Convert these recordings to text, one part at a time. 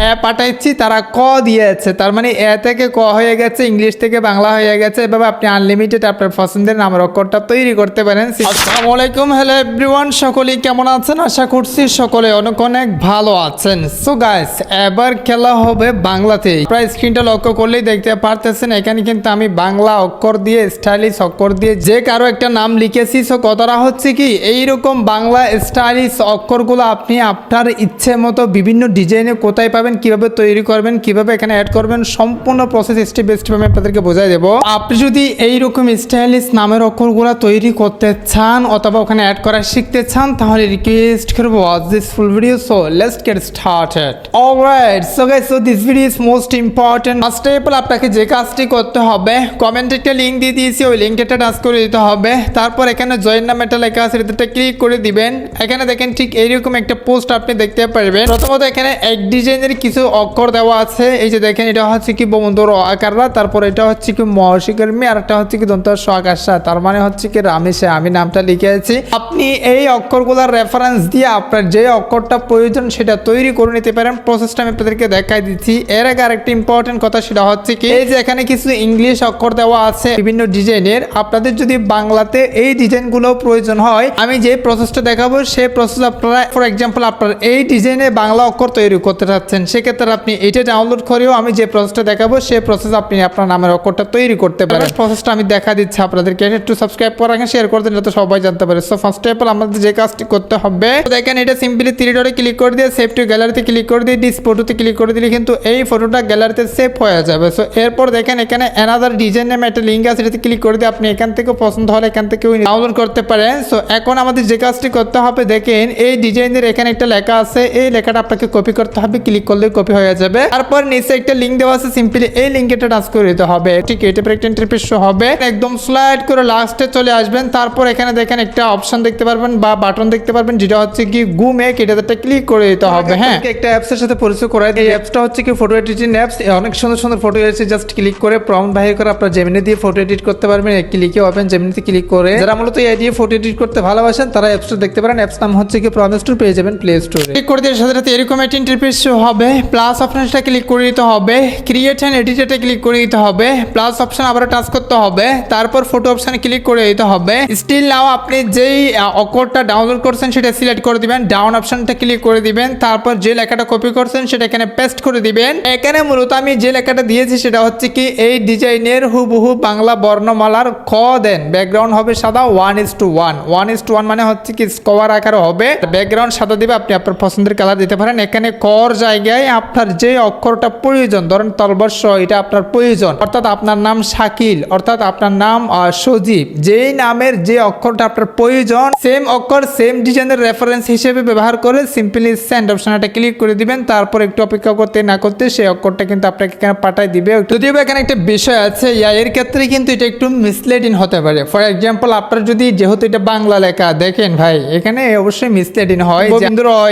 এ পাঠাচ্ছি তারা ক দিয়েছে, তার মানে এ থেকে ক হয়ে গেছে, ইংলিশ থেকে বাংলা হয়ে গেছে। এভাবে আপনি আনলিমিটেড আপনার পছন্দের নামের অক্ষরটা তৈরি করতে পারেন। আসসালামু আলাইকুম, হ্যালো এভরিওয়ান, সকলেই কেমন আছেন? আশা করছি সকলে অনেক অনেক ভালো আছেন। সো গাইস, এবার খেলা হবে বাংলাতেই। প্রায় স্ক্রিনটা লক্ষ্য করলেই দেখতে পারতেছেন এখানে কিন্তু আমি বাংলা অক্ষর দিয়ে, স্টাইলিশ অক্ষর দিয়ে যে কারো একটা নাম লিখেছি। সো কথাটা হচ্ছে কি, এইরকম বাংলা স্টাইলিশ অক্ষরগুলো আপনি আপনার ইচ্ছে মতো বিভিন্ন ডিজাইনে কোথায় পাবেন, কিভাবে তৈরি করবেন, কিভাবে এখানে অ্যাড করবেন, সম্পূর্ণ প্রসেস স্টেপ বাই স্টেপ আমি আপনাদেরকে বোঝাই দেবো। আপনি যদি এইরকম স্টাইলিশ নামের অক্ষরগুলো তৈরি করতে চান অথবা ওখানে অ্যাড করা শিখতে চান, তাহলে রিকোয়েস্ট করবো watch this full video. So let's get started. Alright, so guys, so this video is most important. First of all আপনাকে যে কাজটি করতে হবে, কমেন্টে একটা লিঙ্ক দিয়ে দিয়েছি, ওই লিঙ্কটা টাচ করে দিতে হবে। তারপর এখানে জয়েন নামে একটা লেখা আছে, এটা ক্লিক করে দিবেন। এখানে দেখেন ঠিক এইরকম একটা পোস্ট আপনি দেখতে পারবেন। প্রথমত এখানে এক ডিজাইনের কিছু অক্ষর দেওয়া আছে। এই যে দেখেন, এটা হচ্ছে কি বন্ধুর আকাররা, তারপর এটা হচ্ছে কি মহর্ষিকের মেয়ে, আর একটা হচ্ছে কি দন্ত আকাশা, তার মানে হচ্ছে কি রামেশা। আমি নামটা লিখেছি। আপনি এই অক্ষরগুলোর রেফারেন্স দিয়ে আপনার যে অক্ষরটা প্রয়োজন সেটা তৈরি করে নিতে পারেন। প্রসেসটা আমি আপনাদেরকে দেখাই দিচ্ছি। এর আগে আরেকটা ইম্পর্টেন্ট কথা, সেটা হচ্ছে কি, এই যে এখানে কিছু ইংলিশ অক্ষর দেওয়া আছে বিভিন্ন ডিজাইনের। আপনাদের যদি বাংলাতে এই ডিজাইনগুলো প্রয়োজন হয়, আমি যে প্রসেসটা দেখাবো সেই প্রসেস আপনারা, ফর এক্সাম্পল, আপনার এই ডিজাইনে বাংলা অক্ষর তৈরি করতে চাচ্ছেন, সেক্ষেত্রে আপনি এটা ডাউনলোড করেও আমি যে প্রসেসটা দেখাবো সেই প্রসেস আপনি আপনার নামের অক্ষরটা তৈরি করতে পারেন। প্রসেসটা আমি দেখা দিচ্ছি আপনাদেরকে। একটু সাবস্ক্রাইব করে রাখেন, শেয়ার করে দিন, যাতে সবাই জানতে পারে। সো ফার্স্ট অফ অল আমাদের যে কাজটি করতে হবে, দেখেন এটা সিম্পলি থ্রি ডটে ক্লিক করে দিয়ে সেভ টু গ্যালারিতে ক্লিক করে দিয়ে ডিস ফটোতে ক্লিক করে দিলে কিন্তু এই ফটোটা গ্যালারিতে সেভ হয়ে যাবে। সো এরপর দেখেন এখানে অ্যানাদার ডিজাইন নামে একটা লিঙ্ক আছে, এটাতে ক্লিক করে দিয়ে আপনি এখান থেকে পছন্দ হলে এখান থেকে ডাউনলোড করতে পারেন। সো এখন আমাদের যে কাজটি করতে হবে, দেখেন এই ডিজাইনের এখানে একটা লেখা আছে, এই লেখাটা আপনাকে কপি করতে হবে। ক্লিক করলে কপি হয়ে যাবে। তারপর নিচে একটা লিঙ্ক দেওয়া আছে, সিম্পলি এই লিঙ্কটা টাচ করে দিতে হবে। ঠিক এটা একটা ইন্টারফেস শো হবে, একদম স্লাইড করে লাস্টে চলে আসবেন। তারপর এখানে দেখেন একটা অপশন দেখতে পারবেন বা বাটন দেখতে পারবেন, যেটা হচ্ছে কি গু মেক, এটাতে ক্লিক করে দিতে হবে। হ্যাঁ, একটা অ্যাপস এর সাথে পরিচয় করাই দিই। এই অ্যাপসটা হচ্ছে কি ফটো এডিটিং অ্যাপস। অনেক সুন্দর সুন্দর ফটো এসে জাস্ট ক্লিক করে প্রম্পট বাহির করে আপনার জেমিনি দিয়ে ফটো এডিট করতে পারবেন। ক্লিকে ওপেন জেমিনিতে ক্লিক করে, যারা মূলত এই দিয়ে ফটো এডিট করতে ভালোবাসেন তারা অ্যাপসটা দেখতে পারেন। অ্যাপস নাম হচ্ছে কি প্রমিস টু, পেয়ে যাবেন প্লে স্টোরে। ক্লিক করে দিয়ে সাথে সাথে এরকম একটা ইন্টারফেস হবে। প্লাস অপশনটা ক্লিক করে দিতে হবে, ক্রিয়েট অ্যান্ড এডিটে ক্লিক করে দিতে হবে, প্লাস অপশন আবার টাচ করতে হবে, তারপর ফটো অপশনে ক্লিক করে দিতে হবে। স্টিল নাও আপনি যেই অক্ষরটা ডাউনলোড করছেন সেটা সিলেক্ট করে দিবেন, ডাউন অপশনটা ক্লিক করে দিবেন, তারপর যে লেখাটা কপি করছেন সেটা এখানে পেস্ট করে দিবেন। এখানে মূলত আমি যে লেখাটা দিয়েছি সেটা হচ্ছে কি এই ডিজাইনের হুবহু বাংলা বর্ণমালার খ দেন। ব্যাকগ্রাউন্ড হবে সাদা 1:1, 1:1 মানে হচ্ছে কি স্কোয়ার আকারে হবে। ব্যাকগ্রাউন্ড সাদা দিবে, আপনি আপনার পছন্দের কালার দিতে পারেন। এখানে কর জায়গায় আপনার যে অক্ষরটা প্রয়োজন, ধরেন তলবর্ষ, এটা আপনার প্রয়োজন, অর্থাৎ আপনার নাম শাকিল, অর্থাৎ আপনার নাম সজীব, যেই নামের যে অক্ষরটা আপনার প্রয়োজন, সেম অক্ষর সেম ডিজাইনের রেফারেন্স হিসেবে ব্যবহার করে সিম্পলি সেন্ড অপশনটা ক্লিক করে দিবেন। তারপর একটু অপেক্ষা করতে না করতে সেই অক্ষরটা কিন্তু আপনাকে এখানে পাঠাই দিবে। যদিও এখানে একটা বিষয় আছে, এর ক্ষেত্রে কিন্তু এটা একটু মিসলিডিং হতে পারে। ফর এক্সাম্পল, আপনার যদি, যেহেতু এটা বাংলা লেখা, দেখেন ভাই এখানে অবশ্যই মিসলিডিং হয়।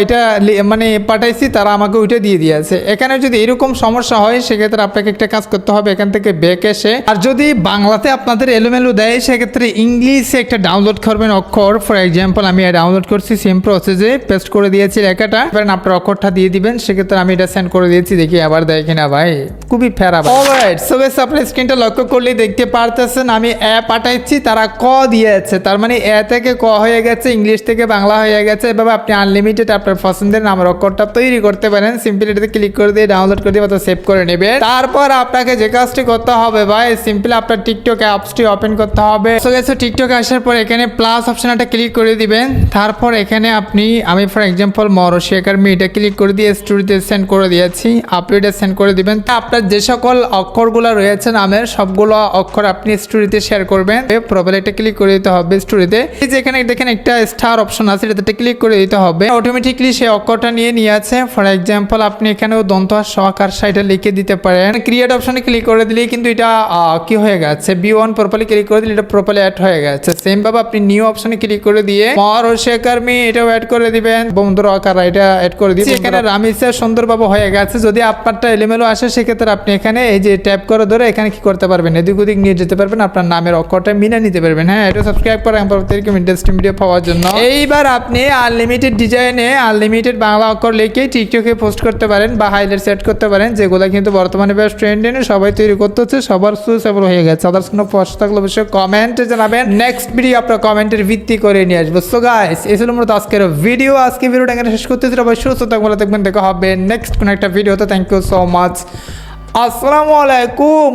এটা মানে পাঠাইছি, তারা আমাকে ওইটা দিয়ে দিয়েছে। এখানে যদি এরকম সমস্যা হয়, সেক্ষেত্রে আপনাকে একটা কাজ করতে হবে, এখান থেকে ব্যাক এসে, আর যদি বাংলাতে আপনাদের এলোমেলো দেয়, সেক্ষেত্রে ইংলিশে একটা ডাউনলোড করবেন অক্ষর। ফর এক্সাম্পল আমি ডাউনলোড করছি, সেম প্রসেসে পেস্ট করে দিয়েছি লেখাটা, এবার আপনার অক্ষরটা দিয়ে দিবেন। সেক্ষেত্রে আমি এটা সেন্ড করে দিয়েছি, দেখি আবার দেয় কিনা। ভাই খুবই ফেরা। অলরাইট, সো গাইস, আপনার স্ক্রিনটা লক্ষ্য করলে দেখতে পারতেছেন আমি পাঠাচ্ছি তারা ক দিয়েছে, তার মানে এ থেকে ক হয়ে গেছে, ইংলিশ থেকে বাংলা হয়ে গেছে। এভাবে আপনি আনলিমিটেড আপনার পছন্দের নামের অক্ষরটা তৈরি করতে পারেন। সিম্পলি এটাতে ক্লিক করে দিয়ে ডাউনলোড করে দিয়ে সেভ করে নেবে। তারপর আপনাকে যে কাজটি করতে হবে ভাই, সিম্পলি আপনার টিকটক অ্যাপসটি ওপেন করতে হবে। সো গাইস, টিকটকে আসার পর এখানে প্লাস অপশনটা ক্লিক করে দিবেন। তারপর এখানে আমি ফর এক্সাম্পল মরশিয়াকার এটা ক্লিক করে দিয়ে স্টোরিতে সেন্ড করে দিয়েছি, আপলোডে সেন্ড করে দিবেন। আপনার যে সকল অক্ষরগুলো রয়েছে নামের, সবগুলো অক্ষর আপনি স্টোরিতে শেয়ার করবেন। প্রোফাইলে একটা ক্লিক করে দিতে হবে স্টোরিতে। এই যে এখানে দেখেন একটা স্টার অপশন আছে, এটাতে ক্লিক করে দিতে হবে। অটোমেটিকলি সেই অক্ষরটা নিয়ে আছে। ফর এক্সাম্পল আপনি এখানেও দন্ত সহকার সাইডে লিখে দিতে পারেন। ক্রিয়েট অপশনে ক্লিক করে দিলেই কিন্তু এটা কি হয়ে গেছে, B1 প্রোফাইলে ক্লিক করে দিলে এটা প্রোফাইলে অ্যাড হয়ে গেছে। সেম ভাবে আপনি নিউ অপশনে ক্লিক করে দিয়ে মরশিয়াকার এটাও অ্যাড করে দিবেন, বন্ধুর আকার এটা অ্যাড করে দিবেন। এখানে রামিসা সুন্দরভাবে হয়ে গেছে। যদি আপনারটা এলোমেলো আসে, সেক্ষেত্রে আপনি এখানে এই যে ট্যাপ করে ধরে এখানে কি করতে পারবেন, এদিক ওদিক নিয়ে যেতে পারবেন, আপনার নামের অক্ষরটা মিলে নিতে পারবেন। হ্যাঁ, এটা সাবস্ক্রাইব করে এরকম ইন্টারেস্টিং ভিডিও পাওয়ার জন্য। এইবার আপনি আনলিমিটেড ডিজাইনে আনলিমিটেড বাংলা অক্ষর লিখে টিকটকে পোস্ট করতে করতে পারেন বা হাইলাইট সেট করতে পারেন, যেগুলো কিন্তু বর্তমানে বেশ ট্রেন্ডিং, সবাই তৈরি করতে হচ্ছে, সবার সুইচেবল হয়ে গেছে। আদার্স কোনো প্রশ্ন থাকলে অবশ্যই কমেন্টে জানাবেন, নেক্সট ভিডিও আপনার কমেন্টের ভিত্তি করে নিয়ে আসবো। সো গাইস, এই ছিল মূলত আজকের ভিডিও। আজকে ভিডিওটা এখানে শেষ করতেছি, অবশ্যই সুস্থ থাকবেন, ভালো থাকবেন, দেখা হবে নেক্সট কোনো একটা ভিডিওতে। থ্যাংক ইউ সো মাচ, আসসালামু আলাইকুম।